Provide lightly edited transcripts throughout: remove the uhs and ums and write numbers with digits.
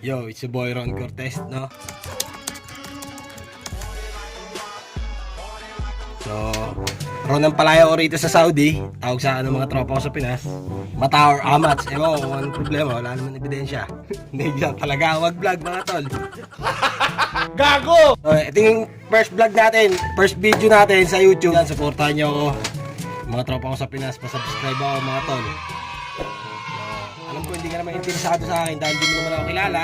Yo, it's your boy Ron Cortez, no? So, Ron ang palaya ko rito sa Saudi. Tawag sa mga tropa ko sa Pinas. Mata or amats. Ewan ko kung anong problema. Wala naman ebidensya. Hindi dyan talaga mag-vlog mga tol. Gago! So, ito yung first vlog natin. First video natin sa YouTube. Yan, supportahan nyo ako. Mga tropa ko sa Pinas. Pa-subscribe ako mga tol. Alam ko hindi ka naman interesado sa akin dahil di mo naman ako kilala.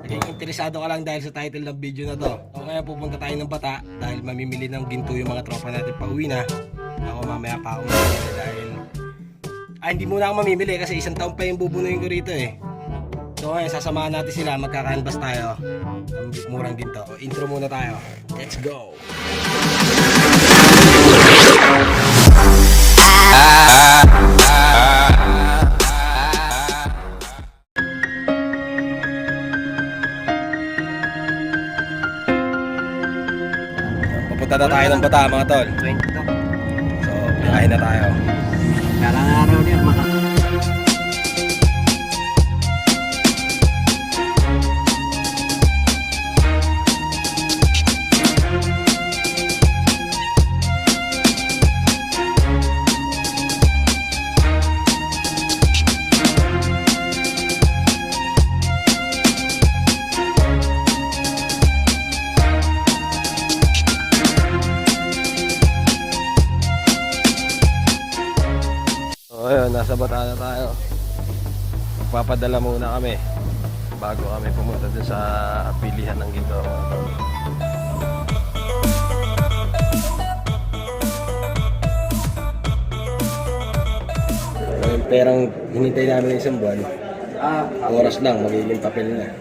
Naging interesado ka lang dahil sa title ng video na to. So ngayon pupunta tayo ng Bata dahil mamimili ng ginto yung mga tropa natin pa uwi na. Ako mamaya pa ako mamimili dahil hindi muna ako mamimili kasi isang taon pa yung bubunuin ko rito eh. So ngayon sasamahan natin sila, magka-canvas tayo ng murang ginto. Intro muna tayo. Let's go! Papunta na tayo ng Bata mga tol. So, biyahin na tayo. Karang araw niya, mga. Ayun, nasa Bata na tayo. Magpapadala muna kami bago kami pumunta dun sa pilihan ng ginto. Yung perang hinintay namin ng isang buwan, oras lang, magiging papel na.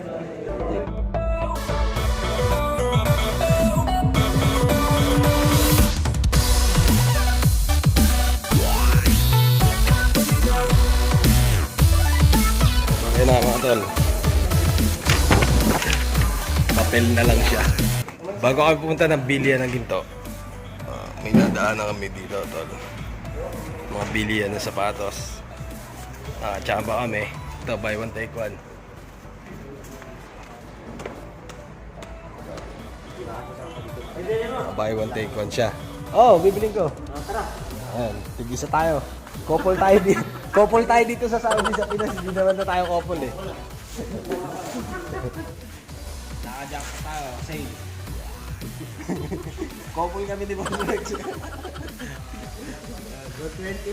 Ayun na mga tol, papel na lang siya. Bago kami pumunta ng bilihan ng ginto, may nadaanan kami dito tol. Mga bilihan ng sapatos. Tsamba kami. Ito, buy one take one. Buy one take one siya. Oh, bibiling ko. Tara. Ayan, tig-isa tayo. Couple tayo dito. Couple tayo dito sa Saudi, sa Pinas. Hindi naman na tayo couple eh. Naka-jack pa tayo. Save. Couple kami di ba? 20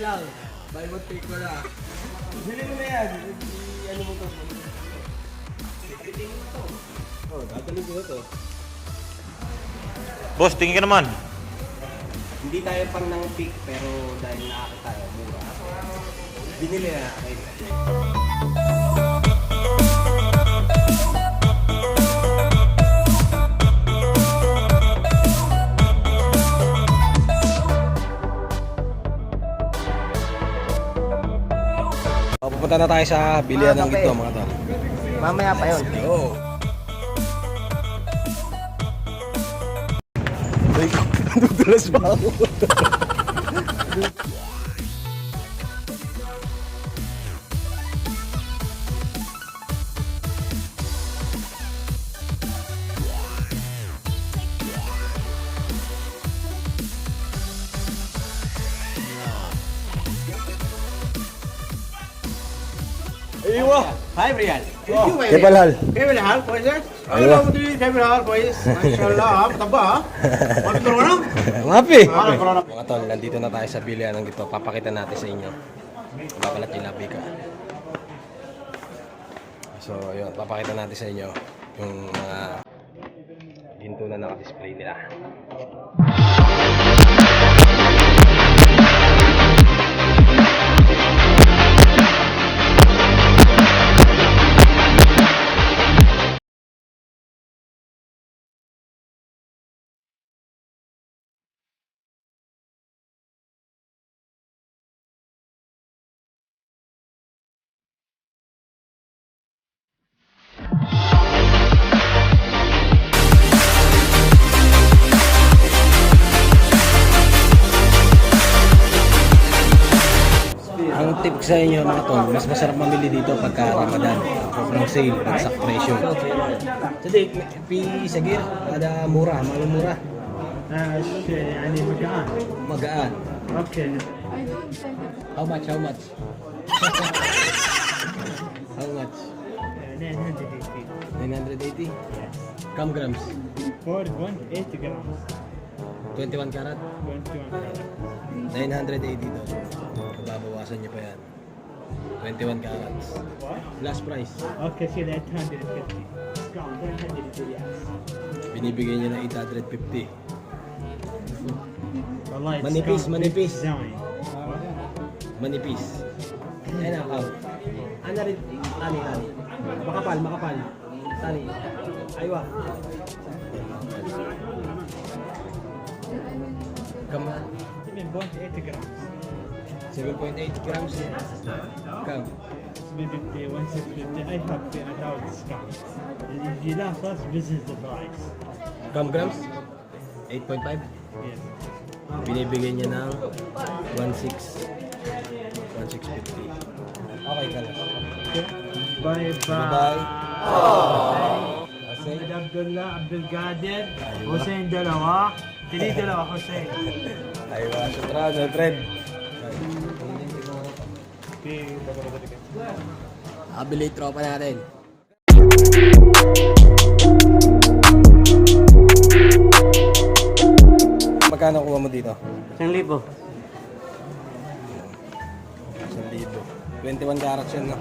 lang. Buy one take one ah. Bili mo na yan. Ano mo to? Secreting mo to. Oh, dadalhin ko to. Boss, tingin ka naman. Hindi tayo pang nang pick pero dahil nakakita tayo mura. Binili na natin. Pupunta na tayo sa bilihan ng ginto mga tol. Mamaya pa yun. Yo! Ay, nadudulas pa ako. Aywa. Hi, Brian. ¿Qué palal? ¿Qué bilhal, pues? Aywa mo din, ¿qué bilhal, pues? Mashallah, mataba, ha? Mataba na? Mapi! Mga tol, nandito na tayo sa bilihan ng ginto. Papakita natin sa inyo. Babalat yung labi ka. So, yun. Papakita natin sa inyo yung mga ginto na naka-display nila. sa inyo mga tol, mas masarap mamili dito pagka Ramadan. Sobrang sale, bagsak presyo. Jadi, sagir, ada murah, malu murah. يعني مكان. Magaan. اوكي. How much? How much? How much? 980? Kam grams? 480 grams. 21 karat? 980 doon. Babawasan niyo pa yan. 21 carats. Last price. اوكي كذا 850. discount 100 ريال. Binibigay niya ng 850. والله Manipis, discount manipis. design. Manipis. Ayan ang count. Ano rin? Tani. Makapal. Tani. Aywa. Kama. 7.8 grams. 7.8 grams. Kam. 750 150 I have the without discount. If لا first business the price. Kam grams? 8.5. Yes. Binibigay niya ng 1650. Okay ka lang. باي Bye-bye. باي. Kasi, محمد عبد الله عبد القادر حسين دلوة تريد دلوة حسين. aywa, syukran, my friend. Nakabili yung tropa natin. Magkano kuha mo dito? 1,000. 1,000. 21 carats yan, no?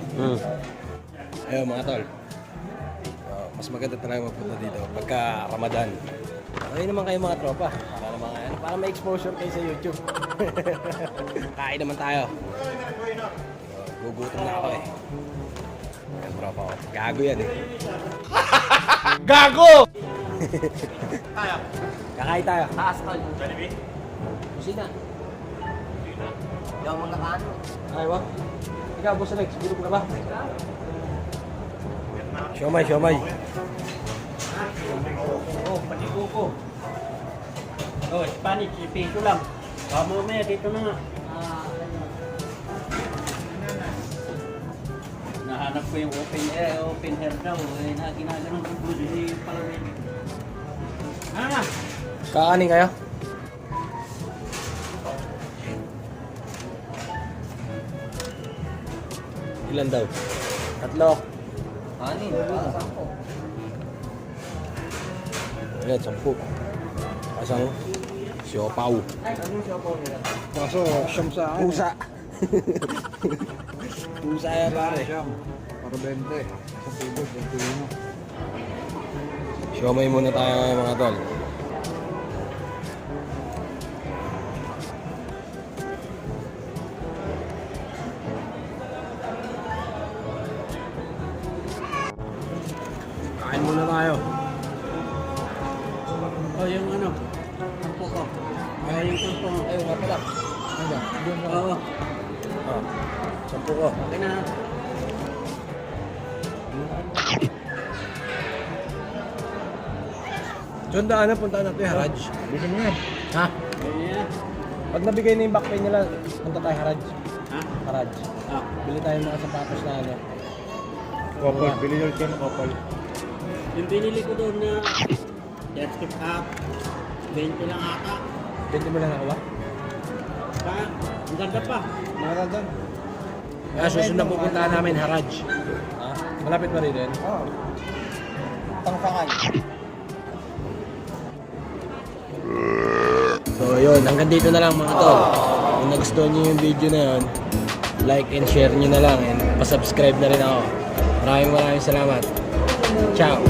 Ayun, mga tol. Mas maganda talaga magpunta dito pagka Ramadan. Ayun naman kayo mga tropa. Para may exposure kayo sa YouTube. Kain naman tayo. Gugutom na ako eh. Ayun, tropa ko. Gago yan eh. Gago! Kakain tayo. Taas tol. Kusina. Hindi ako magkakaano. Ay, wag. Ikaw, Boss Alex, gutom ka ba? Siomay. Oh, pati kuko. Oh, Spanish, piso lang. Mamaya dito na nga. Nahanap ko yung open hair daw. Ginaganon ko po si Palawin. Kakanin kayo? Ilan daw? 3. Ani, sampo. Ayan, 10. Kasang siopaw. Kaso, siyam sa akin. Pusa. Pusa yan pare. Siyam. Para 20. Sa tubig, 21. Siomay muna tayo ngayon mga tol. Kain muna tayo. Oh, yung ano, tampo ko. Ay, yung tampo. Ay, nga pala. Ano? Oo. Ah, 10 ko. Okay na. Diyan daan puntaan natin Haraj. Bisa mo yan. Ha? Yeah. Pag nabigay na yung back pay nila, punta tayo Haraj. Ha? Haraj. Ah. Bili tayo ng mga sapatos na ano. Couple, bili ulit kayo ng couple. Yung binili ko doon na desktop app, 20 lang ata. 20 mo lang nakuha? Ang ganda pa. Mahal doon. Kaya susunod na pupuntahan namin Haraj. Ha? Malapit pa rin din? Oo. Pangpangan. So yun, hanggang dito na lang mga tol. Kung nagustuhan nyo yung video na yun, like and share nyo na lang and pasubscribe na rin ako. Maraming salamat. Ciao!